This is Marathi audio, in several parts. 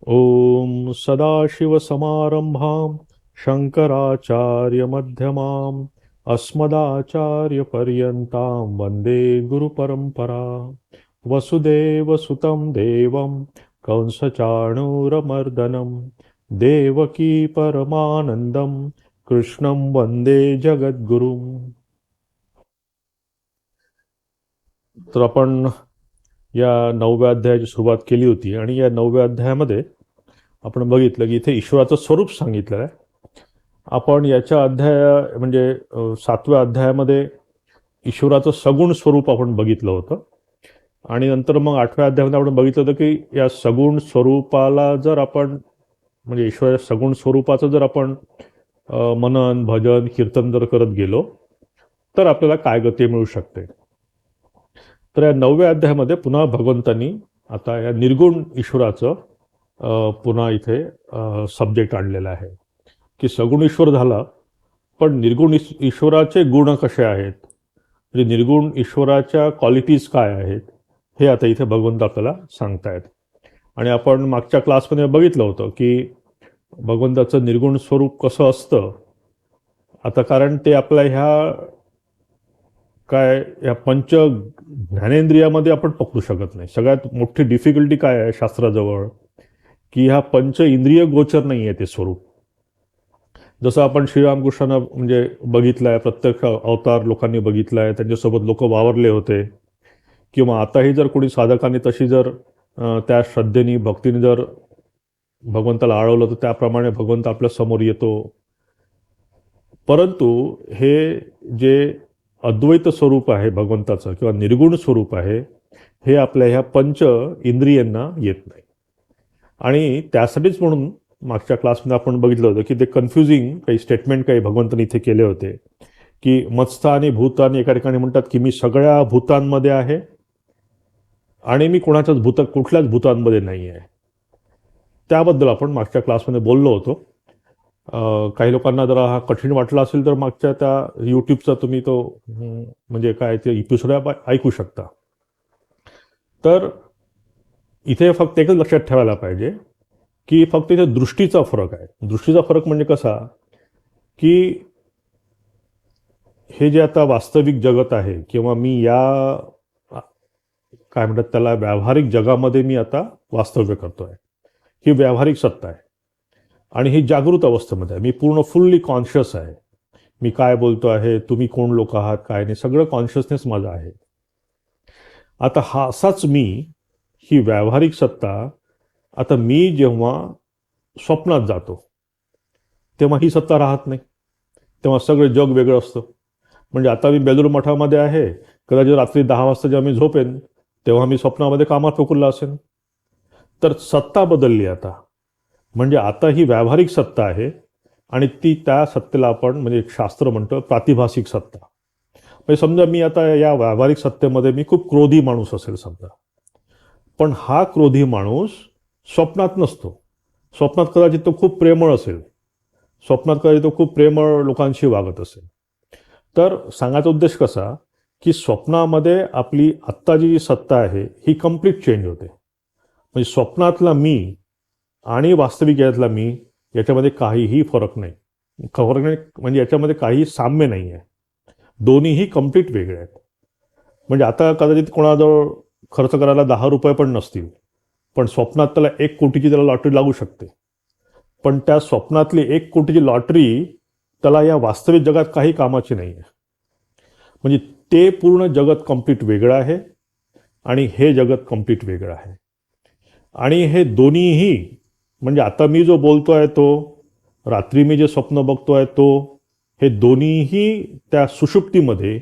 ॐ सदाशिवसमारम्भां शङ्कराचार्यमध्यमाम् अस्मदाचार्यपर्यन्तां वन्दे गुरुपरम्परा वसुदेवसुतं देवं कंसचाणूरमर्दनं देवकी परमानन्दं कृष्णं वन्दे जगद्गुरुम्. तर आपण या 9व्या अध्यायाची सुरुवात केली होती आणि या 9व्या अध्यायामध्ये आपण बघितलं की इथे ईश्वराचं स्वरूप सांगितलं आहे. आपण याच्या म्हणजे 7व्या अध्यायामध्ये ईश्वराचं सगुण स्वरूप आपण बघितलं होतं आणि नंतर मग 8व्या अध्यायामध्ये आपण बघितलं होतं की या सगुण स्वरूपाला जर आपण म्हणजे ईश्वराच्या सगुण स्वरूपाचं जर आपण मनन भजन कीर्तन जर करत गेलो तर आपल्याला काय गती मिळू शकते. तर या 9व्या अध्यायामध्ये पुन्हा भगवंतांनी आता या निर्गुण ईश्वराचं पुन्हा इथे सब्जेक्ट आणलेला आहे की सगुण ईश्वर झाला पण निर्गुण ईश्वराचे गुण कसे आहेत, म्हणजे निर्गुण ईश्वराच्या क्वालिटीज काय आहेत हे आता इथे भगवंत आपल्याला सांगतायत. आणि आपण मागच्या क्लासमध्ये बघितलं होतं की भगवंताचं निर्गुण स्वरूप कसं असतं. आता कारण ते आपल्या ह्या काय या पंच ज्ञानेंद्रियामध्ये आपण पकडू शकत नाही. सगळ्यात मोठी डिफिकल्टी काय आहे शास्त्राजवळ की ह्या पंच इंद्रिय गोचर नाही आहे ते स्वरूप. जसं आपण श्रीरामकृष्णांना म्हणजे बघितलंय, प्रत्यक्ष अवतार लोकांनी बघितलाय, त्यांच्यासोबत लोक वावरले होते, किंवा आताही जर कोणी साधकांनी तशी जर त्या श्रद्धेने भक्तीने जर भगवंताला आळवलं तर त्याप्रमाणे भगवंत आपल्या समोर येतो. परंतु हे जे अद्वैत स्वरूप आहे भगवंताचं किंवा निर्गुण स्वरूप आहे हे आपल्या ह्या पंच इंद्रियांना येत नाही. आणि त्यासाठीच म्हणून मागच्या क्लासमध्ये आपण बघितलं होतं की ते कन्फ्युजिंग काही स्टेटमेंट काही भगवंतांनी इथे केले होते की मत्स्थ आणि भूतान एका ठिकाणी म्हणतात की मी सगळ्या भूतांमध्ये आहे आणि मी कुठल्याच भूतांमध्ये नाही आहे. त्याबद्दल आपण मागच्या क्लासमध्ये बोललो होतो. काही लोकांना जरा हा कठीण वाटला असेल तर मागच्या त्या यूट्यूबचा तुम्ही तो म्हणजे काय ते एपिसोड ऐकू शकता. तर इथे फक्त एकच लक्षात ठेवायला पाहिजे की फक्त इथे दृष्टीचा फरक आहे. दृष्टीचा फरक म्हणजे कसा की हे जे आता वास्तविक जगत आहे किंवा मी या काय म्हणतात त्याला व्यावहारिक जगामध्ये मी आता वास्तव्य करतोय, ही व्यावहारिक सत्ता आहे आणि ही जागृत अवस्थेमध्ये आहे. मी पूर्ण फुल्ली कॉन्शियस आहे. मी काय बोलतो आहे, तुम्ही कोण लोक आहात, काय नाही, सगळं कॉन्शियसनेस माझं आहे. आता हा असाच मी, ही व्यावहारिक सत्ता, आता मी जेव्हा स्वप्नात जातो तेव्हा ही सत्ता राहत नाही, तेव्हा सगळं जग वेगळं असतं. म्हणजे आता मी बेलूर मठामध्ये आहे, कदाचित रात्री 10 वाजता जेव्हा मी झोपेन तेव्हा मी स्वप्नामध्ये कामात फेकुलला असेल. तर सत्ता बदलली आता. म्हणजे आता ही व्यावहारिक सत्ता आहे आणि ती त्या सत्तेला आपण म्हणजे एक शास्त्र म्हणतो प्रातिभासिक सत्ता. म्हणजे समजा मी आता या व्यावहारिक सत्तेमध्ये मी खूप क्रोधी माणूस असेल समजा, पण हा क्रोधी माणूस स्वप्नात नसतो. स्वप्नात कदाचित तो खूप प्रेमळ असेल, स्वप्नात कदाचित तो खूप प्रेमळ लोकांशी वागत असेल. तर सांगायचा उद्देश कसा की स्वप्नामध्ये आपली आत्ता जी सत्ता आहे ही कम्प्लीट चेंज होते. म्हणजे स्वप्नातला मी आणि वास्तविक यातला मी याच्यामध्ये काहीही फरक नाही. फरक नाही म्हणजे याच्यामध्ये काही साम्य नाही आहे. दोन्हीही कम्प्लीट वेगळे आहेत. म्हणजे आता कदाचित कोणाजवळ खर्च करायला 10 रुपये पण नसतील, पण स्वप्नात त्याला 1 कोटीची त्याला लॉटरी लागू शकते. पण त्या स्वप्नातली 1 कोटीची लॉटरी त्याला या वास्तविक जगात काही कामाची नाही आहे. म्हणजे ते पूर्ण जगत कम्प्लीट वेगळं आहे आणि हे जगत कम्प्लीट वेगळं आहे. आणि हे दोन्हीही म्हणजे आता मी जो बोलतोय तो, रात्री मी जे स्वप्न बघतोय तो, हे दोन्हीही त्या सुषुप्तीमध्ये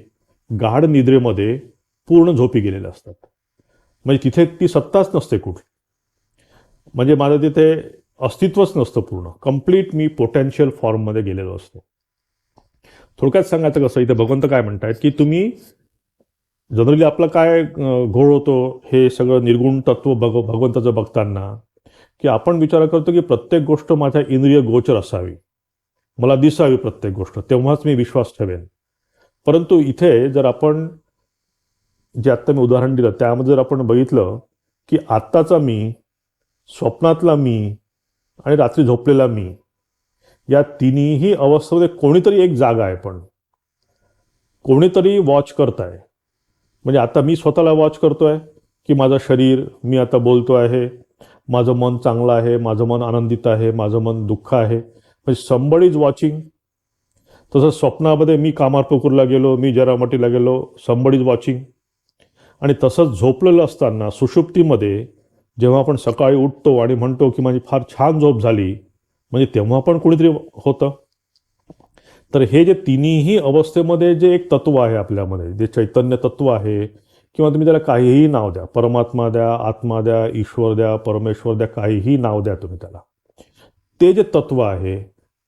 गाढ निद्रेमध्ये पूर्ण झोपी गेलेले असतात. म्हणजे तिथे ती सत्ताच नसते कुठली. म्हणजे माझं तिथे अस्तित्वच नसतं. पूर्ण कम्प्लीट मी पोटेन्शियल फॉर्ममध्ये गेलेलो असतो. थोडक्यात सांगायचं कसं, इथे भगवंत काय म्हणतायत की तुम्ही जनरली आपलं काय घोळ होतो हे सगळं निर्गुण तत्व भगवंताचं बघताना की आपण विचार करतो की प्रत्येक गोष्ट माझ्या इंद्रिय गोचर असावी, मला दिसावी प्रत्येक गोष्ट, तेव्हाच मी विश्वास ठेवेन. परंतु इथे जर आपण जे आत्ता मी उदाहरण दिलं त्यामध्ये जर आपण बघितलं की आत्ताचा मी स्वप्नातला मी आणि रात्री झोपलेला मी, या तिन्ही अवस्थेमध्ये कोणीतरी एक जागा आहे, पण कोणीतरी वॉच करताय. म्हणजे आता मी स्वतःला वॉच करतोय की माझं शरीर, मी आता बोलतो आहे, माझं मन चांगलं आहे, माझं मन आनंदित आहे, माझं मन दुःख आहे, म्हणजे समबडी इज वॉचिंग. तसं स्वप्नामध्ये मी कामारपूरला गेलो, मी जरामटीला गेलो, समबडी इज वॉचिंग. आणि तसंच झोपलेलं असताना सुषुप्तीमध्ये जेव्हा आपण सकाळी उठतो आणि म्हणतो की माझी फार छान झोप झाली, म्हणजे तेव्हा पण कोणीतरी होतं. तर हे जे तिन्ही अवस्थेमध्ये जे एक तत्व आहे आपल्यामध्ये, जे चैतन्य तत्व आहे, किंवा तुम्ही त्याला काहीही नाव द्या, परमात्मा द्या, आत्मा द्या, ईश्वर द्या, परमेश्वर द्या, काहीही नाव द्या तुम्ही त्याला, ते जे तत्व आहे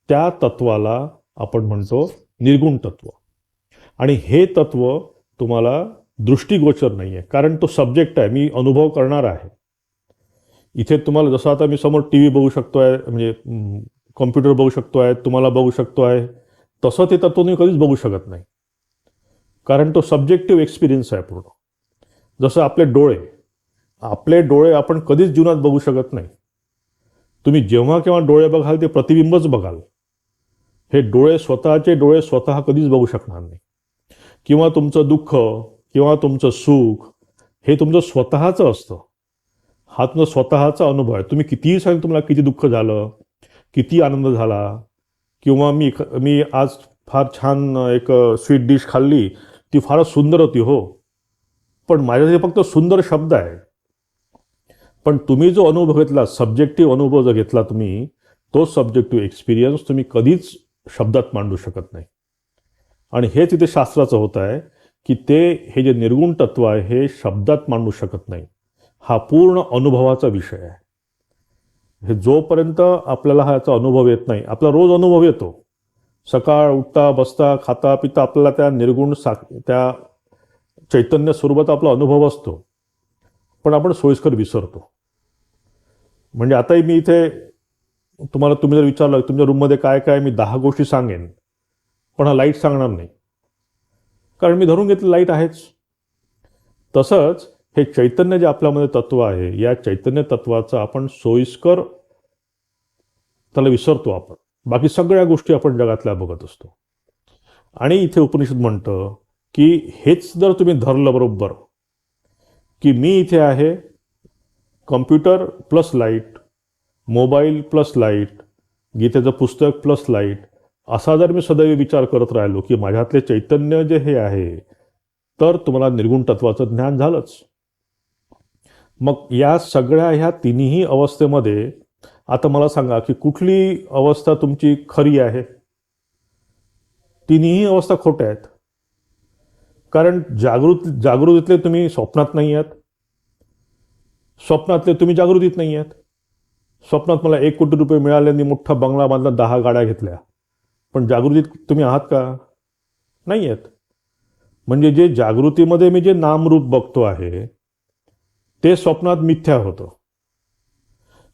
त्या तत्वाला आपण म्हणतो निर्गुण तत्व. आणि हे तत्व तुम्हाला दृष्टीगोचर नाही आहे, कारण तो सब्जेक्ट आहे, मी अनुभव करणार आहे. इथे तुम्हाला जसं आता मी समोर टी व्ही बघू शकतोय, म्हणजे कॉम्प्युटर बघू शकतोय, तुम्हाला बघू शकतोय, तसं ते तत्व तुम्ही कधीच बघू शकत नाही, कारण तो सब्जेक्टिव्ह एक्सपिरियन्स आहे पूर्ण. जसं आपले डोळे आपण कधीच जीवनात बघू शकत नाही. तुम्ही जेव्हा केव्हा डोळे बघाल ते प्रतिबिंबच बघाल. हे डोळे, स्वतःचे डोळे स्वतः कधीच बघू शकणार नाही. किंवा तुमचं दुःख किंवा तुमचं सुख हे तुमचं स्वतःचं असतं. हा तुमचा स्वतःचा अनुभव आहे. तुम्ही कितीही सांगितलं तुम्हाला किती दुःख झालं, किती आनंद झाला, किंवा मी आज फार छान एक स्वीट डिश खाल्ली, ती फारच सुंदर होती हो, पण माझ्यासाठी फक्त सुंदर शब्द आहे. पण तुम्ही जो अनुभव घेतला, सब्जेक्टिव्ह अनुभव जर घेतला तुम्ही, तो सब्जेक्टिव्ह एक्सपिरियन्स तुम्ही कधीच शब्दात मांडू शकत नाही. आणि हेच इथे शास्त्राचं होत आहे की हे जे निर्गुण तत्व आहे हे शब्दात मांडू शकत नाही. हा पूर्ण अनुभवाचा विषय आहे. हे जोपर्यंत आपल्याला ह्याचा अनुभव येत नाही, आपला रोज अनुभव येतो, सकाळ उठता बसता खाता पिता आपल्याला त्या निर्गुण त्या चैतन्य स्वरूपात आपला अनुभव असतो, पण आपण सोयीस्कर विसरतो. म्हणजे आताही मी इथे तुम्ही जर विचारलं तुमच्या रूममध्ये काय काय, मी 10 गोष्टी सांगेन, पण हा लाईट सांगणार नाही, कारण मी धरून घेतलं लाईट आहेच. तसंच हे चैतन्य जे आपल्यामध्ये तत्व आहे, या चैतन्य तत्वाचं आपण सोयीस्कर त्याला विसरतो. आपण बाकी सगळ्या गोष्टी आपण जगातल्या बघत असतो. आणि इथे उपनिषद म्हणतं की हेच जर तुम्ही धरलं बरोबर, की मी इथे आहे, computer plus light, mobile plus light, गीतेचं पुस्तक प्लस लाईट, असा जर मी सदैव विचार करत राहिलो की माझ्यातले चैतन्य जे हे आहे, तर तुम्हाला निर्गुण तत्वाचं ज्ञान झालंच. मग या सगळ्या ह्या तिन्ही अवस्थेमध्ये आता मला सांगा की कुठली अवस्था तुमची खरी आहे? तिन्ही अवस्था खोट्या आहेत. कारण जागृतीतले तुम्ही स्वप्नात नाही आहात, स्वप्नातले तुम्ही जागृतीत नाही आहात. स्वप्नात मला 1 कोटी रुपये मिळाले आणि मोठा बंगला बांधला, 10 गाड्या घेतल्या, पण जागृतीत तुम्ही आहात का? नाही आहेत. म्हणजे जे जागृतीमध्ये मी जे नामरूप बघतो आहे ते स्वप्नात मिथ्या होतं.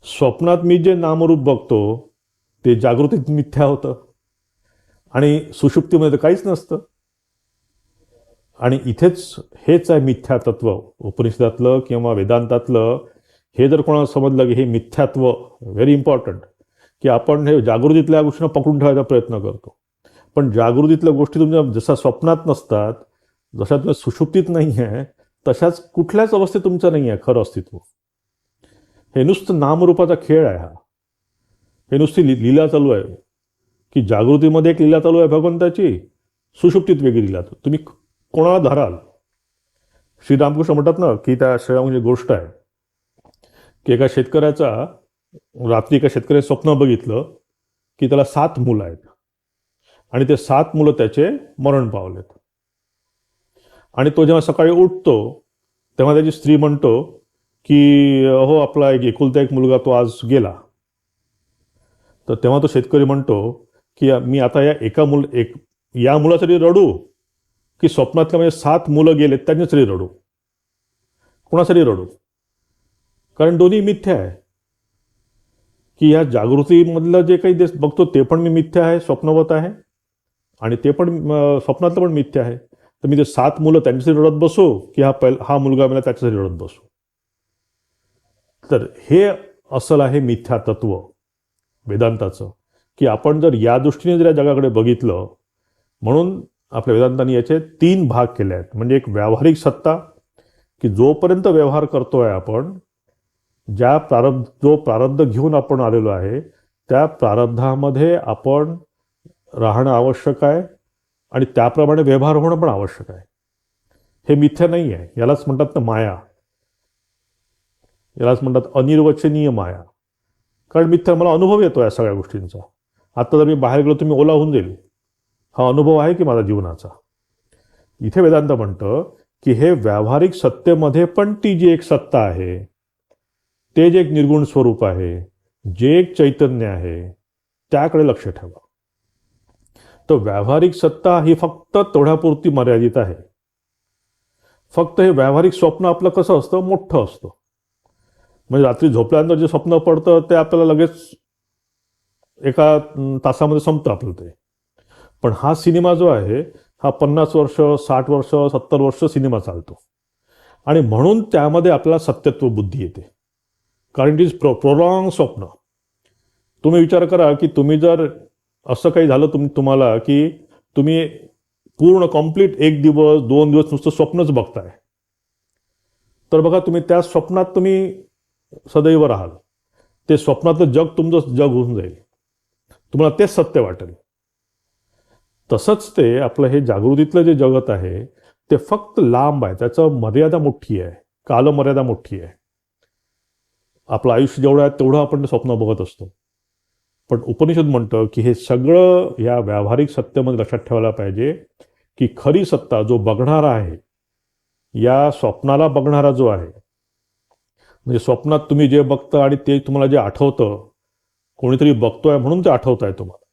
स्वप्नात मी जे नामरूप बघतो ते जागृतीत मिथ्या होतं, आणि सुषुप्तीमध्ये तर काहीच नसतं. आणि इथेच हेच आहे मिथ्यातत्व उपनिषदातलं किंवा वेदांतातलं. हे जर कोणाला समजलं की हे मिथ्यात्व, व्हेरी इम्पॉर्टंट, की आपण हे जागृतीतल्या गोष्टींना पकडून ठेवायचा प्रयत्न करतो, पण जागृतीतल्या गोष्टी तुमच्या जशा स्वप्नात नसतात, जशा तुमच्या सुषुप्तीत नाही आहे, तशाच कुठल्याच अवस्थेत तुमचं नाही आहे खरं अस्तित्व. हे नुसतं नामरूपाचा खेळ आहे. हे नुसती लीला चालू आहे, की जागृतीमध्ये एक लीला चालू आहे भगवंताची, सुषुप्तीत वेगळी लीला. तुम्ही कोणाला धराल? श्रीरामकृष्ण म्हणतात ना की त्या श्रीरामाची गोष्ट आहे की एका शेतकऱ्याचा रात्री एका शेतकऱ्याने स्वप्न बघितलं की त्याला 7 मुलं आहेत आणि ते 7 मुलं त्याचे मरण पावलेत. आणि तो जेव्हा सकाळी उठतो तेव्हा त्याची स्त्री म्हणतो की हो, आपला एक एकुलता एक मुलगा तो आज गेला. तर तेव्हा तो शेतकरी म्हणतो की मी आता या मुलासाठी रडू, की स्वप्नातल्या म्हणजे 7 मुलं गेलेत त्यांच्यासाठी रडू? कोणासाठी रडू? कारण दोन्ही मिथ्या आहे. की या जागृतीमधलं जे काही बघतो ते पण मी मिथ्या आहे, स्वप्नवत आहे, आणि ते पण स्वप्नातलं पण मिथ्या आहे. तर मी ते 7 मुलं त्यांच्यासाठी रडत बसू, की हा मुलगा मला त्याच्यासाठी रडत बसू? तर हे असल आहे मिथ्या तत्व वेदांताचं, की आपण जर या दृष्टीने जर या जगाकडे बघितलं, म्हणून आपल्या वेदांतांनी याचे 3 भाग केले आहेत. म्हणजे एक व्यावहारिक सत्ता, की जोपर्यंत व्यवहार करतोय आपण, जो प्रारब्ध घेऊन आपण आलेलो आहे त्या प्रारब्धामध्ये आपण राहणं आवश्यक आहे आणि त्याप्रमाणे व्यवहार होणं पण आवश्यक आहे. हे मिथ्या नाही आहे. यालाच म्हणतात ना माया, यालाच म्हणतात अनिर्वचनीय माया. कारण मिथ्या मला अनुभव येतो या सगळ्या गोष्टींचा. आता जर मी बाहेर गेलो तर मी ओला होऊन जाईल, हा अनुभव आहे की माझा जीवनाचा. इथे वेदांत म्हणतं की हे व्यावहारिक सत्तेमध्ये पण ती जी एक सत्ता आहे, ते जे एक निर्गुण स्वरूप आहे, जे एक चैतन्य आहे, त्याकडे लक्ष ठेवा. तर व्यावहारिक सत्ता ही फक्त तेवढ्यापुरती मर्यादित आहे. फक्त हे व्यावहारिक स्वप्न आपलं कसं असतं, मोठं असतं. म्हणजे रात्री झोपल्यानंतर जे स्वप्न पडतं ते आपल्याला लगेच एका तासामध्ये संपतं आपलं ते. पण हा सिनेमा जो आहे हा 50 वर्ष, 60 वर्ष, 70 वर्ष सिनेमा चालतो. आणि म्हणून त्यामध्ये आपल्याला सत्यत्व बुद्धी येते. कारण इट इज प्रोलॉंग स्वप्न. तुम्ही विचार करा की तुम्ही जर असं काही झालं तुम्हाला की तुम्ही पूर्ण कम्प्लीट 1 दिवस 2 दिवस नुसतं स्वप्नच बघताय, तर बघा तुम्ही त्या स्वप्नात तुम्ही सदैव राहाल. ते स्वप्नातलं जग तुमचं जग होऊन जाईल, तुम्हाला तेच सत्य वाटेल. तसंच ते आपलं हे जागृतीतलं जे जगत आहे ते फक्त लांब आहे, त्याचं मर्यादा मोठी आहे, कालमर्यादा मोठी आहे. आपलं आयुष्य जेवढं आहे तेवढं आपण स्वप्न बघत असतो. पण उपनिषद म्हणतं की हे सगळं या व्यावहारिक सत्तेमध्ये लक्षात ठेवायला पाहिजे की खरी सत्ता जो बघणारा आहे, या स्वप्नाला बघणारा जो आहे, म्हणजे स्वप्नात तुम्ही जे बघता आणि ते तुम्हाला जे आठवतं, कोणीतरी बघतोय म्हणून ते आठवत आहे तुम्हाला.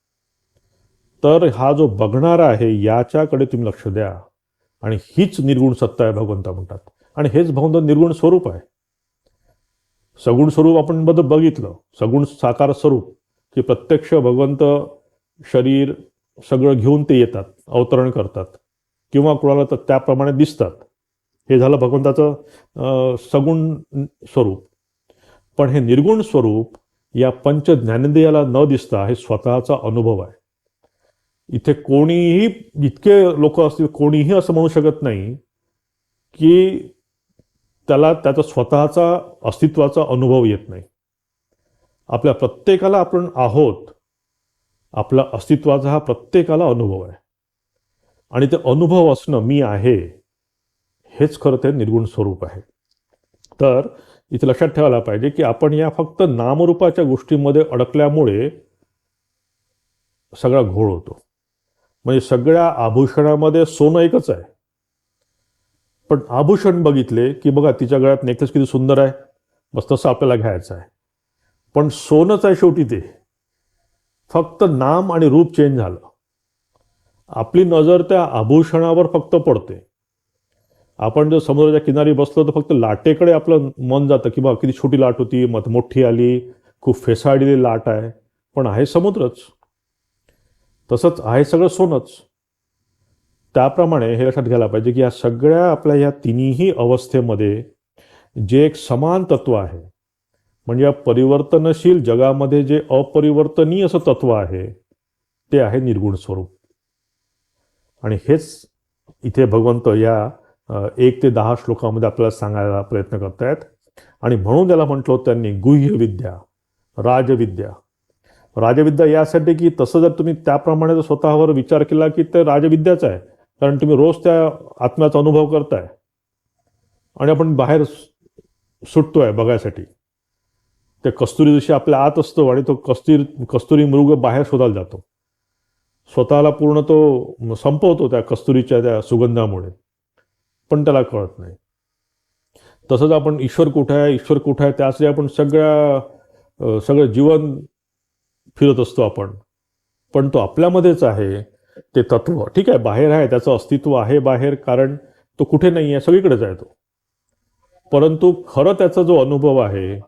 तर हा जो बघणारा आहे याच्याकडे तुम्ही लक्ष द्या, आणि हीच निर्गुण सत्ता आहे भगवंता म्हणतात. आणि हेच भगवंत निर्गुण स्वरूप आहे. सगुण स्वरूप आपण बघितलं, सगुण साकार स्वरूप, की प्रत्यक्ष भगवंत शरीर सगळं घेऊन ते येतात, अवतरण करतात, किंवा कुणाला तर त्याप्रमाणे दिसतात. हे झालं भगवंताचं सगुण स्वरूप. पण हे निर्गुण स्वरूप या पंच ज्ञानेंद्रियाला न दिसता हे स्वतःचा अनुभव आहे. इथे कोणीही, जितके लोक असतील, कोणीही असं म्हणू शकत नाही की त्याला त्याचा स्वतःचा अस्तित्वाचा अनुभव येत नाही. आपल्या प्रत्येकाला आपण आहोत, आपला अस्तित्वाचा हा प्रत्येकाला अनुभव आहे. आणि ते अनुभव असणं, मी आहे, हेच खरं ते निर्गुण स्वरूप आहे. तर इथे लक्षात ठेवायला पाहिजे की आपण या फक्त नामरूपाच्या गोष्टींमध्ये अडकल्यामुळे सगळा घोळ होतो. म्हणजे सगळ्या आभूषणामध्ये सोनं एकच आहे, पण आभूषण बघितले की बघा तिच्या गळ्यात नेकलेस किती सुंदर आहे, बस तसं आपल्याला घ्यायचं आहे. पण सोनंच आहे शेवटी ते, फक्त नाम आणि रूप चेंज झालं. आपली नजर त्या आभूषणावर फक्त पडते. आपण जर समुद्राच्या किनारी बसलो तर फक्त लाटेकडे आपलं मन जातं की बघा किती छोटी लाट होती, मग मोठी आली, खूप फेसाळलेली लाट आहे, पण आहे समुद्रच. तसंच आहे सगळं सोनंच. त्याप्रमाणे हे लक्षात घ्यायला पाहिजे की या सगळ्या आपल्या या तिन्ही अवस्थेमध्ये जे एक समान तत्व आहे, म्हणजे या परिवर्तनशील जगामध्ये जे अपरिवर्तनीय असं तत्व आहे ते आहे निर्गुण स्वरूप. आणि हेच इथे भगवंत या 1 ते 10 श्लोकामध्ये आपल्याला सांगायला प्रयत्न करतायत. आणि म्हणून त्याला म्हटलं त्यांनी गुह्य विद्या, राजविद्या. राजविद्या यासाठी की तसं जर तुम्ही त्याप्रमाणे जर स्वतःवर विचार केला की ते राजविद्याच आहे, कारण तुम्ही रोज त्या आत्म्याचा अनुभव करताय आणि आपण बाहेर सुटतोय बघायसाठी. ते कस्तुरी जशी आपल्या आत असतो आणि तो कस्तुरी मृग बाहेर शोधायला जातो, स्वतःला पूर्ण तो संपवतो त्या कस्तुरीच्या त्या सुगंधामुळे, पण त्याला कळत नाही. तसंच आपण ईश्वर कुठे आहे, ईश्वर कुठे आहे, त्यासाठी आपण सगळं जीवन फिरत असतो आपण, पण तो आपल्यामध्येच आहे ते तत्व. ठीक आहे, बाहेर आहे, त्याचं अस्तित्व आहे बाहेर, कारण तो कुठे नाही आहे, सगळीकडेच आहे तो. परंतु खरं त्याचा जो अनुभव आहे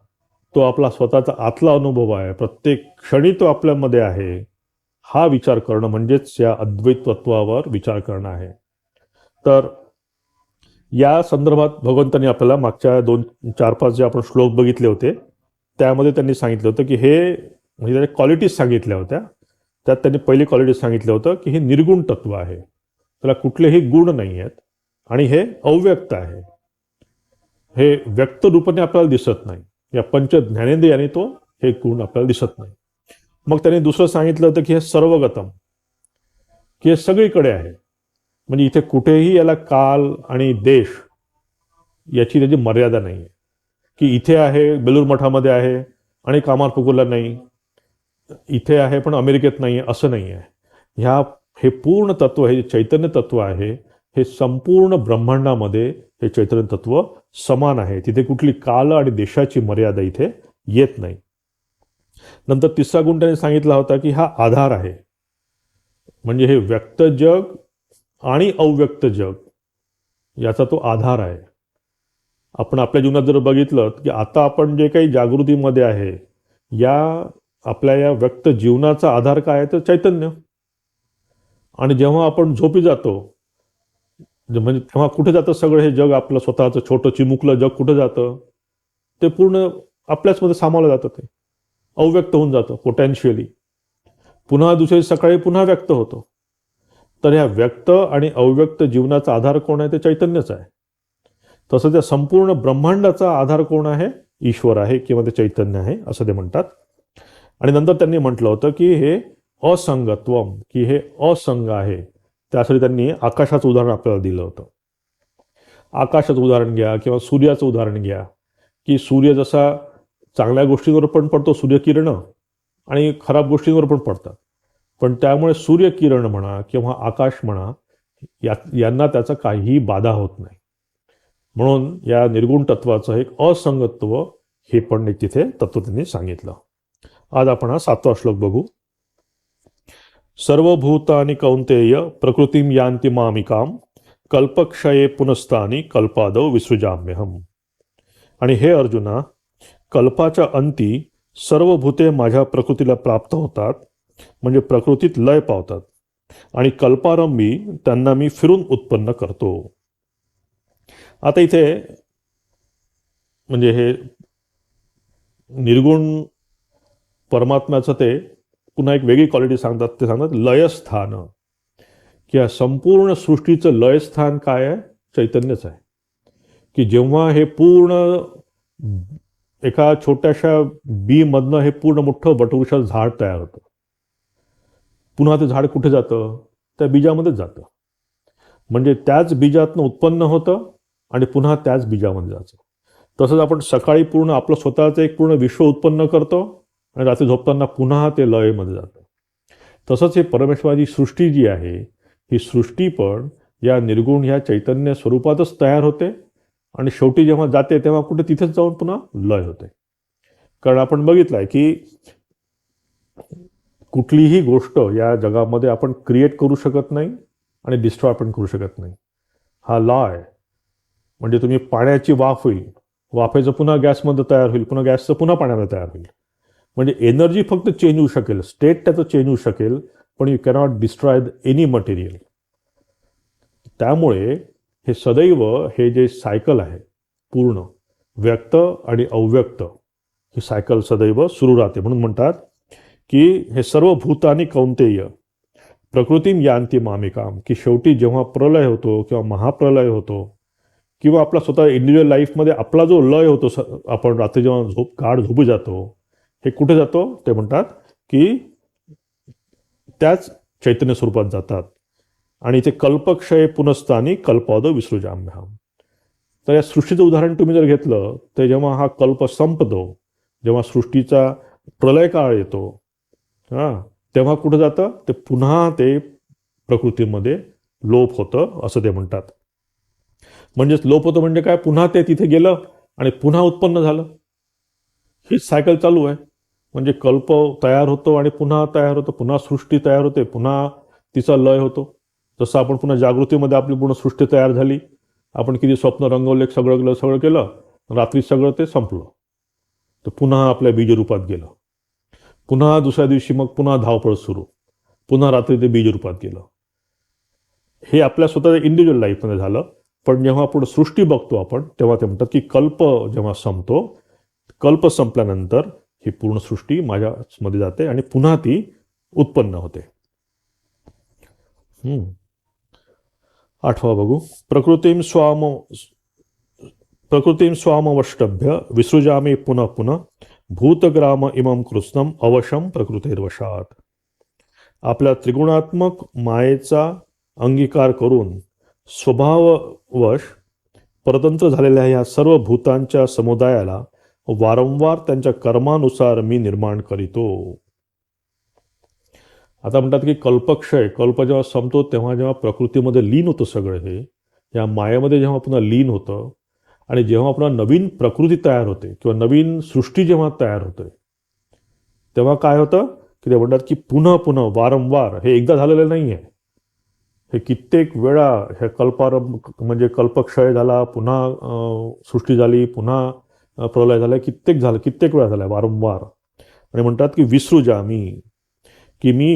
तो आपला स्वतःचा आतला अनुभव आहे, प्रत्येक क्षणी तो आपल्यामध्ये आहे. हा विचार करणं म्हणजेच या अद्वैत तत्वावर विचार करणं आहे. तर या संदर्भात भगवंतांनी आपल्याला मागच्या 2, 4, 5 जे आपण श्लोक बघितले होते त्यामध्ये त्यांनी सांगितलं होतं की हे म्हणजे त्याच्या क्वालिटीज सांगितल्या होत्या. त्यात त्यांनी पहिली क्वालिटी सांगितलं होतं की हे निर्गुण तत्व आहे, त्याला कुठलेही गुण नाही आहेत आणि हे अव्यक्त आहे, हे व्यक्त रूपाने आपल्याला दिसत नाही. या पंच ज्ञानेंद्रियाने तो हे गुण आपल्याला दिसत नाही. मग त्यांनी दुसरं सांगितलं होतं की हे सर्वगतम, की हे सगळीकडे आहे. म्हणजे इथे कुठेही याला काल आणि देश याची त्याची मर्यादा नाही आहे, की इथे आहे बेलूर मठामध्ये आहे आणि कामारपुकुरला नाही, इथे आहे पण अमेरिकेत नाही आहे, असं नाही आहे. ह्या हे पूर्ण तत्व, हे चैतन्य तत्व आहे, हे संपूर्ण ब्रह्मांडामध्ये हे चैतन्य तत्व समान आहे. तिथे कुठली काल आणि देशाची मर्यादा इथे येत नाही. नंतर तिसरा गुण त्याने सांगितला होता की हा आधार आहे. म्हणजे हे व्यक्त जग आणि अव्यक्त जग याचा तो आधार आहे. आपण आपल्या जीवनात जर बघितलं की आता आपण जे काही जागृतीमध्ये आहे, या आपल्या या व्यक्त जीवनाचा आधार काय आहे तर चैतन्य. आणि जेव्हा आपण झोपी जातो, म्हणजे तेव्हा कुठे जातं सगळं हे जग, आपलं स्वतःचं छोटं चिमुकलं जग कुठं जातं, ते पूर्ण आपल्याचमध्ये सामावलं जातं, ते अव्यक्त होऊन जातं पोटेन्शियली. पुन्हा दुसरी सकाळी पुन्हा व्यक्त होतो. तर ह्या व्यक्त आणि अव्यक्त जीवनाचा आधार कोण आहे ते चैतन्यच आहे. तसं त्या संपूर्ण ब्रह्मांडाचा आधार कोण आहे, ईश्वर आहे किंवा ते चैतन्य आहे असं ते म्हणतात. आणि नंतर त्यांनी म्हटलं होतं की हे असंगत्वम, की हे असंग आहे. त्यासाठी त्यांनी आकाशाचं उदाहरण आपल्याला दिलं होतं. आकाशाचं उदाहरण घ्या किंवा सूर्याचं उदाहरण घ्या, की सूर्य जसा चांगल्या गोष्टींवर पण पडतो, सूर्यकिरणं, आणि खराब गोष्टींवर पण पडतात. पण त्यामुळे सूर्यकिरण म्हणा किंवा आकाश म्हणा, यांना त्याचा काहीही बाधा होत नाही. म्हणून या निर्गुण तत्वाचं एक असंगत्व हे पण एक तिथे तत्व त्यांनी सांगितलं. आज आपण हा 7वा श्लोक बघू. सर्वभूतानि कौंतेय प्रकृतीम यान्ति मामिकाम कल्पक्षये पुनस्तानी कल्पादौ विसृजाम्यहम. आणि हे अर्जुना, कल्पाच्या अंती सर्व भूते माझ्या प्रकृतीला प्राप्त होतात, म्हणजे प्रकृतीत लय पावतात, आणि कल्पारंभी त्यांना मी फिरून उत्पन्न करतो. आता इथे म्हणजे हे निर्गुण परमात्म्याचं ते पुन्हा एक वेगळी क्वालिटी सांगतात. ते सांगतात लयस्थान, की या संपूर्ण सृष्टीचं लयस्थान काय आहे, चैतन्यच आहे. की जेव्हा हे पूर्ण एका छोट्याशा बी मधनं हे पूर्ण मोठं वटवृक्षाचं झाड तयार होतं, पुन्हा ते झाड कुठे जातं, त्या बीजामध्येच जातं. म्हणजे त्याच बीजातनं उत्पन्न होतं आणि पुन्हा त्याच बीजामध्ये जायचं. तसंच आपण सकाळी पूर्ण आपलं स्वतःचं एक पूर्ण विश्व उत्पन्न करतो आणि रात्री झोपताना पुन्हा ते लयमध्ये जातं. तसंच हे परमेश्वराची सृष्टी जी आहे, ही सृष्टी पण या निर्गुण ह्या चैतन्य स्वरूपातच तयार होते आणि शेवटी जेव्हा जाते तेव्हा कुठे तिथेच जाऊन पुन्हा लय होते. कारण आपण बघितलंय की कुठलीही गोष्ट या जगामध्ये आपण क्रिएट करू शकत नाही आणि डिस्ट्रॉय पण करू शकत नाही. हा लॉ आहे. म्हणजे तुम्ही पाण्याची वाफ होईल, वाफेचं पुन्हा गॅसमध्ये तयार होईल, पुन्हा गॅसचं पुन्हा पाण्यामध्ये तयार होईल. म्हणजे एनर्जी फक्त चेंज होऊ शकेल, स्टेट त्याचं चेंज होऊ शकेल, पण you cannot destroy any material. त्यामुळे हे सदैव हे जे सायकल आहे पूर्ण व्यक्त आणि अव्यक्त, ही सायकल सदैव सुरू राहते. म्हणून म्हणतात की हे सर्व भूतानी कौंतेय प्रकृतीम यान्ति मामिकाम, की शेवटी जेव्हा प्रलय होतो किंवा महाप्रलय होतो किंवा आपला स्वतः इंडिव्हिज्युअल लाईफमध्ये आपला जो लय होतो, आपण रात्री जेव्हा गाढ झोपी जातो, हे कुठे जातो ते म्हणतात की त्याच चैतन्य स्वरूपात जातात. आणि ते कल्पक्षय पुनस्तानी कल्पादौ विसृजाम्यहम. तर या सृष्टीचं उदाहरण तुम्ही जर घेतलं तर जेव्हा हा कल्प संपतो, जेव्हा सृष्टीचा प्रलय काळ येतो, तेव्हा कुठं जातं ते पुन्हा ते प्रकृतीमध्ये लोप होतं असं ते म्हणतात. म्हणजेच लोप होतं म्हणजे काय, पुन्हा ते तिथे गेलं आणि पुन्हा उत्पन्न झालं. हीच सायकल चालू आहे. म्हणजे कल्प तयार होतो आणि पुन्हा तयार होतो, पुन्हा सृष्टी तयार होते, पुन्हा तिचा लय होतो. जसं आपण पुन्हा जागृतीमध्ये आपली पूर्ण सृष्टी तयार झाली, आपण किती स्वप्न रंगवले, सगळं केलं, रात्री सगळं ते संपलं, तर पुन्हा आपल्या बीजरूपात गेलं. पुन्हा दुसऱ्या दिवशी मग पुन्हा धावपळ सुरू, पुन्हा रात्री ते बीजरूपात गेलं. हे आपल्या स्वतःच्या इंडिव्हिज्युअल लाईफमध्ये झालं. पण जेव्हा आपण सृष्टी बघतो आपण, तेव्हा ते म्हणतात की कल्प जेव्हा संपतो कल्प संपल्यानंतर ही पूर्ण सृष्टी माझ्यामध्ये जाते आणि पुन्हा ती उत्पन्न होते. 8वा बघू. प्रकृतीम स्वामवष्टभ्य विसृजामी पुनः पुनः भूतग्राम इमं कृत्स्नम अवशम प्रकृतीर्वशात. आपल्या त्रिगुणात्मक मायेचा अंगीकार करून स्वभाववश परतंत्र झालेल्या या सर्व भूतांच्या समुदायाला वारंवार त्यांच्या कर्मानुसार मी निर्माण करीतो. आता म्हणतात की कल्पक्षय, कल्प जेव्हा संपतो तेव्हा जेव्हा प्रकृतीमध्ये लीन होतं सगळं हे, या मायेमध्ये जेव्हा पुन्हा लीन होतं आणि जेव्हा पुन्हा नवीन प्रकृती तयार होते किंवा नवीन सृष्टी जेव्हा तयार होते तेव्हा काय होतं की ते म्हणतात की पुन्हा पुन्हा वारंवार, हे एकदा झालेलं नाही आहे, हे कित्येक वेळा हे कल्पारंभ म्हणजे कल्पक्षय झाला, पुन्हा सृष्टी झाली, पुन्हा प्रलय झाला, कित्येक वेळा झाला वारंवार. आणि म्हणतात की विसृजामी, की मी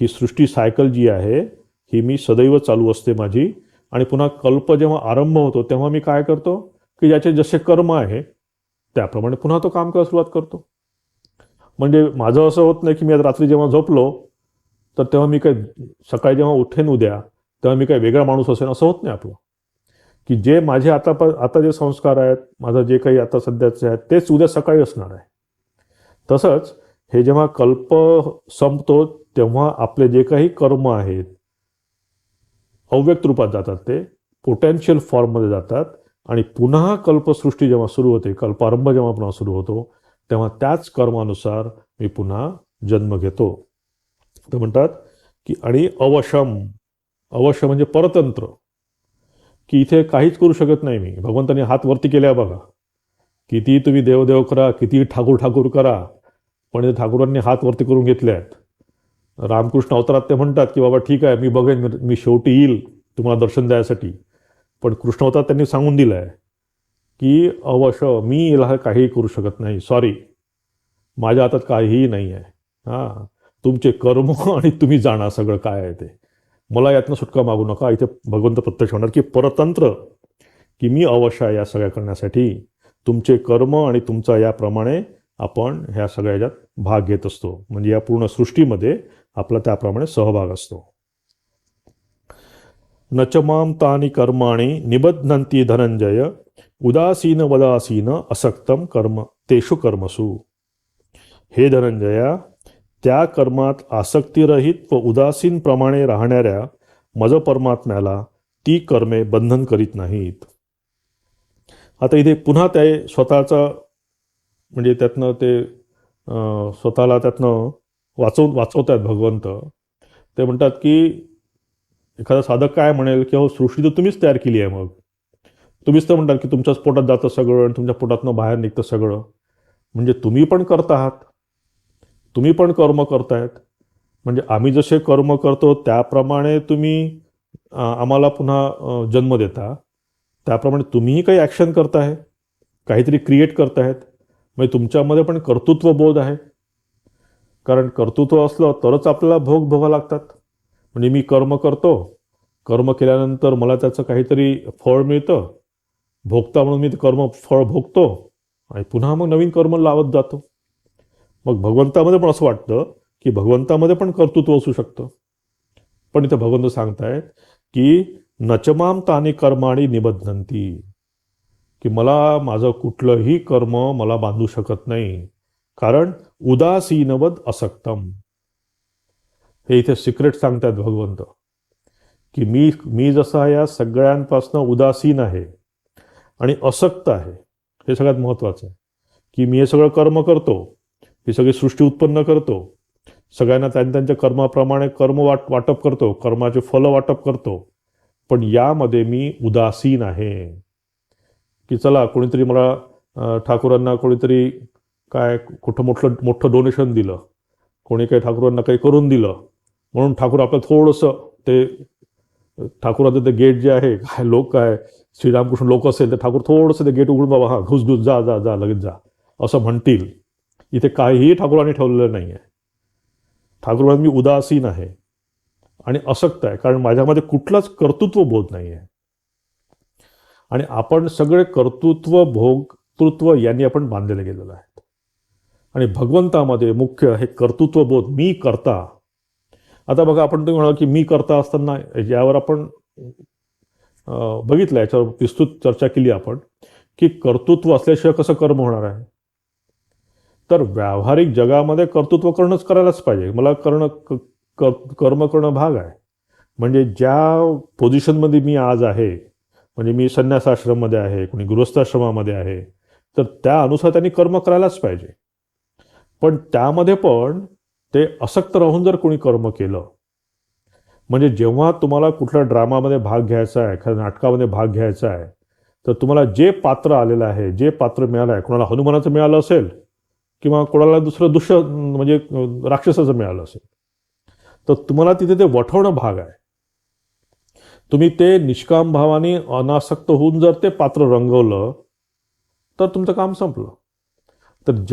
ही सृष्टी सायकल जी आहे ही मी सदैव चालू असते माझी. आणि पुन्हा कल्प जेव्हा आरंभ होतो तेव्हा मी काय करतो की ज्याचे जसे कर्म आहे त्याप्रमाणे पुन्हा तो काम करायला सुरुवात करतो. म्हणजे माझं असं होत नाही की मी आज रात्री जेव्हा झोपलो तर तेव्हा मी काय सकाळी जेव्हा उठेन उद्या तेव्हा मी काय वेगळा माणूस असेल, असं होत नाही आपलं. की जे माझे आता जे संस्कार आहेत, माझं जे काही आता सध्याचे आहेत तेच उद्या सकाळी असणार आहे. तसंच हे जेव्हा कल्प संपतो तेव्हा आपले जे काही कर्म आहेत अव्यक्त रूपात जातात, ते पोटेन्शियल फॉर्ममध्ये जातात आणि पुन्हा कल्पसृष्टी जेव्हा सुरू होते, कल्पारंभ जेव्हा पुन्हा सुरू होतो तेव्हा त्याच कर्मानुसार मी पुन्हा जन्म घेतो. तर म्हणतात की आणि अवशम म्हणजे परतंत्र, की इथे काहीच करू शकत नाही मी. भगवंताने हात वरती केल्या बघा, किती तुम्ही देवदेव करा, किती ठाकूर करा, पण ठाकूरांनी हात वरती करून घेतले आहेत. रामकृष्ण अवतारात ते म्हणतात की बाबा ठीक आहे, मी बघेन, मी शेवटी येईल तुम्हाला दर्शन द्यायसाठी. पण कृष्ण अवतारात त्यांनी सांगून दिलं आहे की मी याला काही करू शकत नाही, सॉरी, माझ्या हातात काहीही नाही आहे. हां, तुमचे कर्म आणि तुम्ही जाणा सगळं काय आहे ते, मला यातनं सुटका मागू नका. इथे भगवंत प्रत्यक्ष म्हणणार की परतंत्र, की मी अवश्य आहे या सगळ्या करण्यासाठी. तुमचे कर्म आणि तुमचा याप्रमाणे आपण ह्या सगळ्या ह्याच्यात भाग घेत असतो. म्हणजे या पूर्ण सृष्टीमध्ये आपला त्याप्रमाणे सहभाग असतो. नचमाम तानी कर्माणी निबध्नंती धनंजय उदासीन वदासीन असक्तम कर्म तेषु कर्मसु. हे धनंजया, त्या कर्मात आसक्तीरहित व उदासीन प्रमाणे राहणाऱ्या मज परमात्म्याला ती कर्मे बंधन करीत नाहीत. आता इथे पुन्हा ते स्वतःचा म्हणजे त्यातनं ते स्वतःला त्यातनं वाचवत आहेत भगवंत. ते म्हणतात की एखादा साधक काय म्हणेल की हो, सृष्टी तर तुम्हीच तयार केली आहे, मग तुम्हीच तर म्हणतात की तुमच्याच पोटात जातं सगळं आणि तुमच्या पोटातनं बाहेर निघतं सगळं. म्हणजे तुम्ही पण करत आहात, तुम्ही पण कर्म करतायत. म्हणजे आम्ही जसे कर्म करतो त्याप्रमाणे तुम्ही आम्हाला पुन्हा जन्म देता, त्याप्रमाणे तुम्हीही काही ॲक्शन करताय, काहीतरी क्रिएट करतायत. म्हणजे तुमच्यामध्ये पण कर्तृत्व बोध आहे. कारण कर्तृत्व असलं तरच आपल्याला भोग भोगावं लागतात. म्हणजे मी कर्म करतो, कर्म केल्यानंतर मला त्याचं काहीतरी फळ मिळतं, भोगता म्हणून मी ते फळ भोगतो आणि पुन्हा मग नवीन कर्म लावत जातो. मग भगवंतामध्ये पण असं वाटतं की भगवंतामध्ये पण कर्तृत्व असू शकतं. पण इथं भगवंत सांगतायत की नचमाम तानी कर्माणी निबध्नंती, की मला माझं कुठलंही कर्म मला बांधू शकत नाही. कारण उदासीनवद असक्तम, हे इथे सिक्रेट सांगतात भगवंत, की मी जसा या सगळ्यांपासून उदासीन आहे आणि असक्त आहे. हे सगळ्यात महत्त्वाचं आहे की मी हे सगळं कर्म करतो, ही सगळी सृष्टी उत्पन्न करतो, सगळ्यांना त्यांच्या कर्माप्रमाणे वाटप करतो, कर्माचे फलं वाटप करतो, पण यामध्ये मी उदासीन आहे. की चला कोणीतरी मला ठाकूरांना कोणीतरी काय कुठं मोठं डोनेशन दिलं, कोणी काही ठाकूरांना काही करून दिलं, म्हणून ठाकूर आपलं थोडंसं ते ठाकूराचं ते गेट जे आहे, काय लोक काय श्रीरामकृष्ण लोक असेल तर ठाकूर थोडंसं ते गेट उघडून बाबा हा घुस जा जा जा लगेच जा असं म्हणतील. इथे काहीही ठाकूरांनी ठेवलेलं नाही आहे. ठाकूर मी उदासीन आहे आणि असक्त आहे, कारण माझ्यामध्ये कुठलाच कर्तृत्व बोध नाही आहे. आणि आपण सगळे कर्तृत्व भोग भोक्तृत्व यांनी आपण बांधलेलं गेलेलं आहे. आणि भगवंतामध्ये मुख्य हे कर्तृत्वबोध, मी करता. आता बघा, आपण तुम्ही म्हणाल की मी करता असताना यावर आपण बघितलं, याच्यावर विस्तृत चर्चा केली आपण, की कर्तृत्व असल्याशिवाय कसं कर्म होणार आहे. तर व्यावहारिक जगामध्ये कर्तृत्व करायलाच पाहिजे. मला कर्म करणं भाग आहे. म्हणजे ज्या पोझिशनमध्ये मी आज आहे, म्हणजे मी संन्यासाश्रममध्ये आहे, कोणी गृहस्थाश्रमामध्ये आहे, तर त्यानुसार त्यांनी कर्म करायलाच पाहिजे. पण त्यामध्ये पण ते आसक्त राहून जर कोणी कर्म केलं, म्हणजे जेव्हा तुम्हाला कुठल्या ड्रामामध्ये भाग घ्यायचा आहे, एखाद्या नाटकामध्ये भाग घ्यायचा आहे, तर तुम्हाला जे पात्र आलेलं आहे, जे पात्र मिळालं आहे, कोणाला हनुमानाचं मिळालं असेल किंवा कोणाला दुसरं म्हणजे राक्षसाचं मिळालं असेल, तर तुम्हाला तिथे ते वठवणं भाग आहे. तुम्ही ते निष्काम भावाने अनासक्त होऊन जर ते पात्र रंगवलं तर तुमचं काम संपलं. तर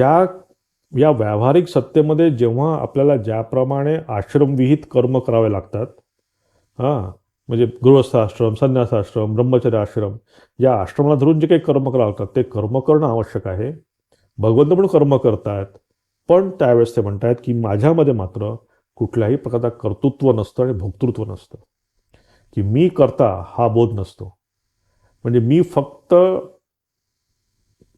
या व्यावहारिक सत्तेमध्ये जेव्हा आपल्याला ज्याप्रमाणे आश्रमविहित कर्म करावे लागतात, म्हणजे गृहस्थाश्रम, संन्यासाश्रम, ब्रह्मचर्य आश्रम, या आश्रमाला धरून जे काही कर्म करावं लागतात ते कर्म करणं आवश्यक आहे. भगवंत पण कर्म करतात, पण त्यावेळेस ते म्हणतात की माझ्यामध्ये मात्र कुठल्याही प्रकारचा कर्तृत्व नसतं आणि भोक्तृत्व नसतं, की मी करता हा बोध नसतो. म्हणजे मी फक्त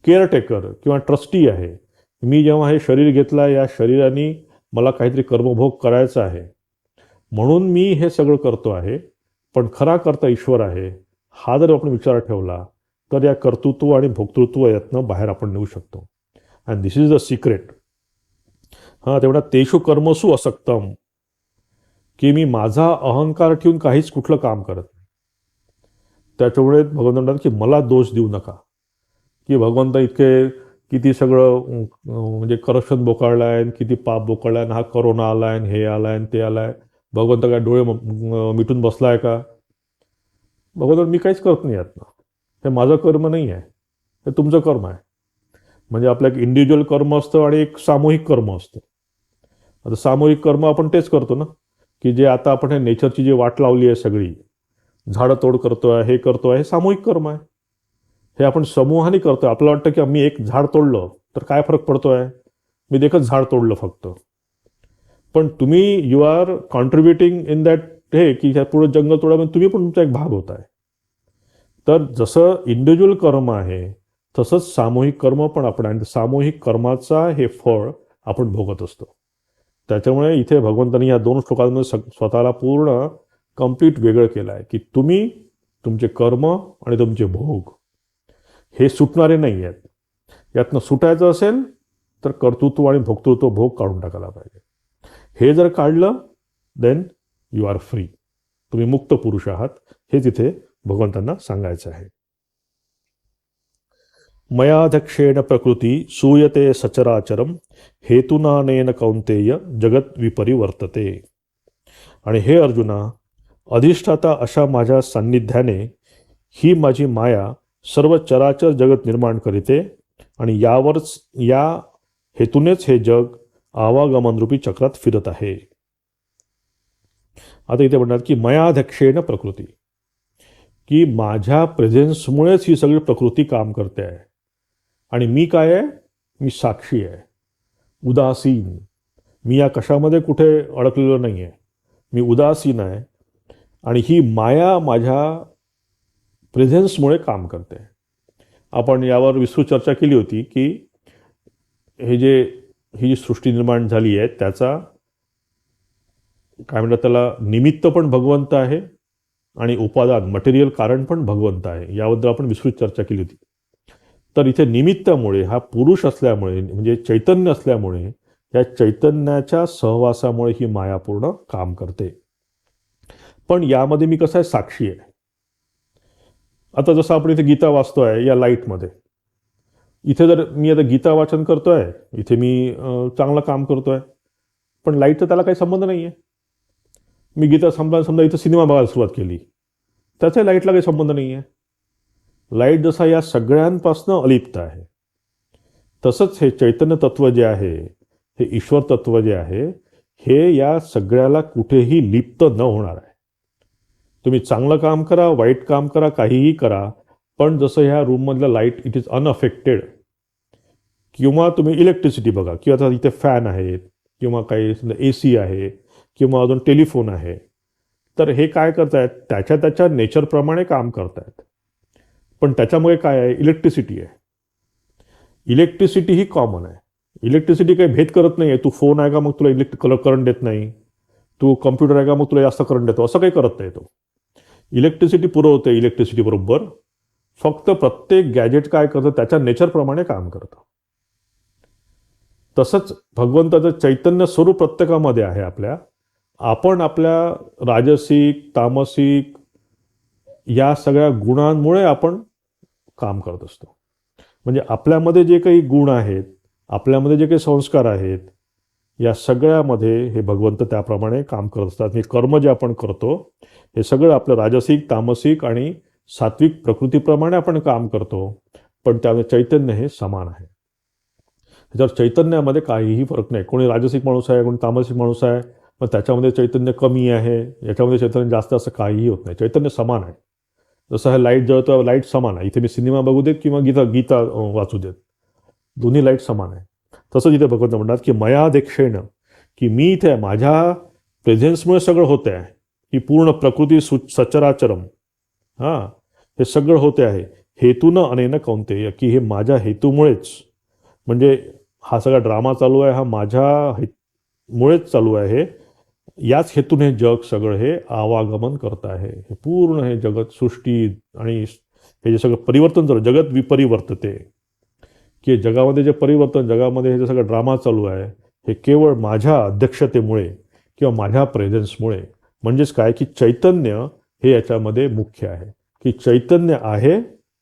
केअरटेकर किंवा ट्रस्टी आहे. मी जेव्हा हे शरीर घेतलं, या शरीराने मला काहीतरी कर्मभोग करायचा आहे म्हणून मी हे सगळं करतो आहे, पण खरा करता ईश्वर आहे, हा जर आपण विचार ठेवला तर या कर्तृत्व आणि भोक्तृत्व यातनं बाहेर आपण नेऊ शकतो. And this is the secret. तेवढा तेषु कर्मसु असक्तम, की मी माझा अहंकार ठेवून काहीच कुठलं काम करत नाही. त्याच्यामुळे भगवंत म्हणतात की मला दोष देऊ नका, की भगवंत इतके किती सगळं म्हणजे करप्शन बोकाळलं आहे, किती पाप बोकाळलं आहे, हा करोना आला आहे, हे आला आहे, ते आला आहे, भगवंत काय डोळे मिटून बसला आहे का. भगवंत मी काहीच करत नाही यातनं, हे माझं कर्म नाही आहे, हे तुमचं कर्म आहे. म्हणजे आपलं एक इंडिव्हिज्युअल कर्म असतं आणि एक सामूहिक कर्म असतं. आता सामूहिक कर्म आपण तेच करतो ना, की जे आता आपण हे नेचरची जी वाट लावली आहे सगळी, झाडं तोड करतोय, हे करतोय, हे सामूहिक कर्म आहे. हे आपण समूहाने करतोय. आपल्याला वाटतं की मी एक झाड तोडलं तर काय फरक पडतोय, मी एकच झाड तोडलं फक्त, पण तुम्ही you are contributing in that, हे की ह्या पुढे जंगल तोडामध्ये तुम्ही पण तुमचा एक भाग होत आहे. तर जसं इंडिव्हिज्युअल कर्म आहे तसंच सामूहिक कर्म पण आपण, आणि सामूहिक कर्माचा हे फळ आपण भोगत असतो. त्याच्यामुळे इथे भगवंतांनी या 2 श्लोकांमध्ये स्वतःला पूर्ण कम्प्लीट वेगळं केलं आहे, की तुम्ही तुमचे कर्म आणि तुमचे भोग हे सुटणारे नाही आहेत. यातनं सुटायचं असेल तर कर्तृत्व आणि भोक्तृत्व भोग काढून टाकायला पाहिजे. हे जर काढलं देन यू आर फ्री, तुम्ही मुक्त पुरुष आहात. हे तिथे भगवंतांना सांगायचं आहे. मयाध्यक्षेण प्रकृती सूयते सचराचरम हेतुनानेन कौंतेय जगत विपरिवर्तते. आणि हे अर्जुना, अधिष्ठाता अशा माझ्या सान्निध्याने ही माझी माया सर्व चराचर जगत निर्माण करीते, आणि या हेतूनेच हे जग आवागमनरूपी चक्रात फिरत आहे. आता इथे म्हणतात की मयाध्यक्षेण प्रकृती, की माझ्या प्रेझेन्समुळेच ही सगळी प्रकृती काम करते आहे. आणि मी काय आहे, मी साक्षी आहे, उदासीन. मी या कशामध्ये कुठे अडकलेलो नाही आहे, मी उदासीन आहे. आणि ही माया माझ्या प्रेझेन्समुळे काम करते. आपण यावर विस्तृत चर्चा केली होती की ही जी सृष्टी निर्माण झाली आहे त्याचा काय म्हणतात त्याला, निमित्त पण भगवंत आहे आणि उपादान मटेरियल कारण पण भगवंत आहे. याबद्दल आपण विस्तृत चर्चा केली होती. तर इथे निमित्तामुळे, हा पुरुष असल्यामुळे, म्हणजे चैतन्य असल्यामुळे, या चैतन्याच्या सहवासामुळे ही माया पूर्ण काम करते. पण यामध्ये मी कसं आहे, साक्षी आहे. आता जसं आपण इथे गीता वाचतोय या लाईटमध्ये, इथे जर मी आता गीता वाचन करतोय, इथे मी चांगलं काम करतोय, पण लाईटचा त्याला काही संबंध नाही आहे. मी गीता समजा इथं सिनेमा बघायला सुरुवात केली, त्याचा लाईटला काही संबंध नाही आहे. लाईट जसा या सगळ्यांपासून अलिप्त आहे, तसंच हे चैतन्य तत्व जे आहे, हे ईश्वर तत्व जे आहे, हे या सगळ्याला कुठेही लिप्त न होणार आहे. तुम्ही चांगलं काम करा, वाईट काम करा, काहीही करा, पण जसं ह्या रूममधलं लाईट इट इज अनअफेक्टेड, किंवा तुम्ही इलेक्ट्रिसिटी बघा, किंवा आता इथे फॅन आहेत, किंवा काही समजा ए सी आहे, किंवा अजून टेलिफोन आहे, तर हे काय करतायत, त्याच्या त्याच्या नेचरप्रमाणे काम करतायत. पण त्याच्यामुळे काय आहे, इलेक्ट्रिसिटी आहे. इलेक्ट्रिसिटी ही कॉमन आहे. इलेक्ट्रिसिटी काही भेद करत नाही आहे, तू फोन आहे का मग तुला करंट देत नाही, तू कम्प्युटर आहे का मग तुला जास्त करंट देतो, असं काही करत नाही तो. इलेक्ट्रिसिटी पुरवते इलेक्ट्रिसिटी बरोबर, फक्त प्रत्येक गॅजेट काय करतं त्याच्या नेचरप्रमाणे काम करतं. तसंच भगवंताचं चैतन्य स्वरूप प्रत्येकामध्ये आहे आपल्या. आपण आपल्या राजसिक तामसिक या सगळ्या गुणांमुळे आपण काम करत असतो. म्हणजे आपल्यामध्ये जे काही गुण आहेत, आपल्यामध्ये जे काही संस्कार आहेत, या सगळ्यामध्ये हे भगवंत त्याप्रमाणे काम करत असतात. हे कर्म जे आपण करतो हे सगळं आपलं राजसिक तामसिक आणि सात्विक प्रकृतीप्रमाणे आपण काम करतो, पण त्यामध्ये चैतन्य हे समान आहे. त्याच्यावर चैतन्यामध्ये काहीही फरक नाही. कोणी राजसिक माणूस आहे, कोणी तामसिक माणूस आहे, मग त्याच्यामध्ये चैतन्य कमी आहे, याच्यामध्ये चैतन्य जास्त, असं काहीही होत नाही. चैतन्य समान आहे. जसं हे लाईट जळतो, लाईट समान आहे. इथे मी सिनेमा बघू देत किंवा गीता वाचू देत, दोन्ही लाईट समान आहे. तसंच इथे भगवंत म्हणतात की मया देक्षेण, की मी इथे माझ्या प्रेझेन्समुळे सगळं होते आहे. ही पूर्ण प्रकृती सचराचरम, हां, हे सगळं होते आहे. हेतून अनेन कौंतेय, की हे माझ्या हेतूमुळेच, म्हणजे हा सगळा ड्रामा चालू आहे, हा माझ्या मुळेच चालू आहे. याच हेतूने जग सगळं हे आवागमन करत आहे. हे पूर्ण हे जगत सृष्टी आणि हे जे सगळं परिवर्तन चालू, जगत विपरिवर्तते, की जगामध्ये जे परिवर्तन, जगामध्ये हे जे सगळं ड्रामा चालू आहे, हे केवळ माझ्या अध्यक्षतेमुळे किंवा माझ्या प्रेझेन्समुळे. म्हणजेच काय, की चैतन्य हे याच्यामध्ये मुख्य आहे, की चैतन्य आहे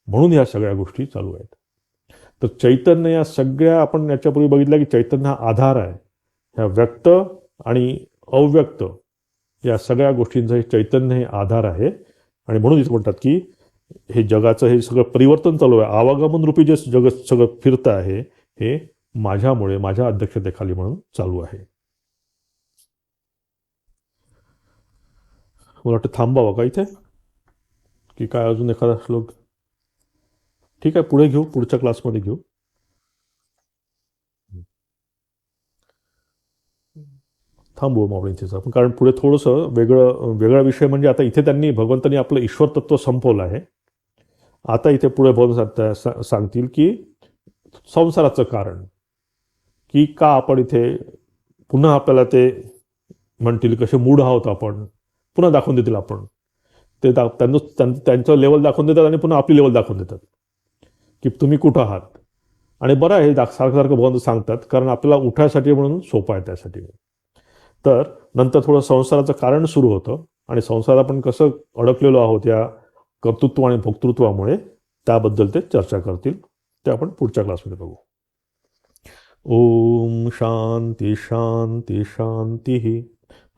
म्हणून ह्या सगळ्या गोष्टी चालू आहेत. तर चैतन्य या सगळ्या, आपण याच्यापूर्वी बघितलं की चैतन्य हा आधार आहे. ह्या व्यक्त आणि अव्यक्त या सगळ्या गोष्टींचं हे चैतन्य हे आधार आहे. आणि म्हणून इथे म्हणतात की हे जगाचं हे सगळं परिवर्तन चालू आहे, आवागमन रूपी जे जगत सगळं फिरतं आहे, हे माझ्यामुळे, माझ्या अध्यक्षतेखाली म्हणून चालू आहे. मला वाटतं थांबावं का इथे, की काय अजून एखादा श्लोक? ठीक आहे, पुढे घेऊ, पुढच्या क्लासमध्ये घेऊ. थांबवू मग आपण इथेच आपण, कारण पुढे थोडंसं वेगळा विषय, म्हणजे आता इथे भगवंतांनी आपलं ईश्वर तत्व संपवलं आहे. आता इथे पुढे भगवंत सांगतील की संसाराचं कारण, की का आपण इथे पुन्हा आपल्याला ते म्हणतील कसे मूड आहोत आपण, पुन्हा दाखवून देतील आपण ते, त्यांचं लेवल दाखवून देतात आणि पुन्हा आपली लेवल दाखवून देतात की तुम्ही कुठं आहात. आणि बरं आहे, सारखं सारखं भगवंत सांगतात, कारण आपल्याला उठायसाठी म्हणून सोपं आहे त्यासाठी. तर नंतर थोडं संसाराचं कारण सुरू होतं, आणि संसारात आपण कसं अडकलेलो आहोत या कर्तृत्व आणि भोक्तृत्वामुळे, त्याबद्दल ते चर्चा करतील. ते आपण पुढच्या क्लासमध्ये बघू. ओम शांती शांती शांती.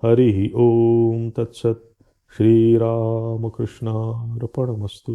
हरि ओम तत्सत. श्रीरामकृष्णार्पणमस्तु.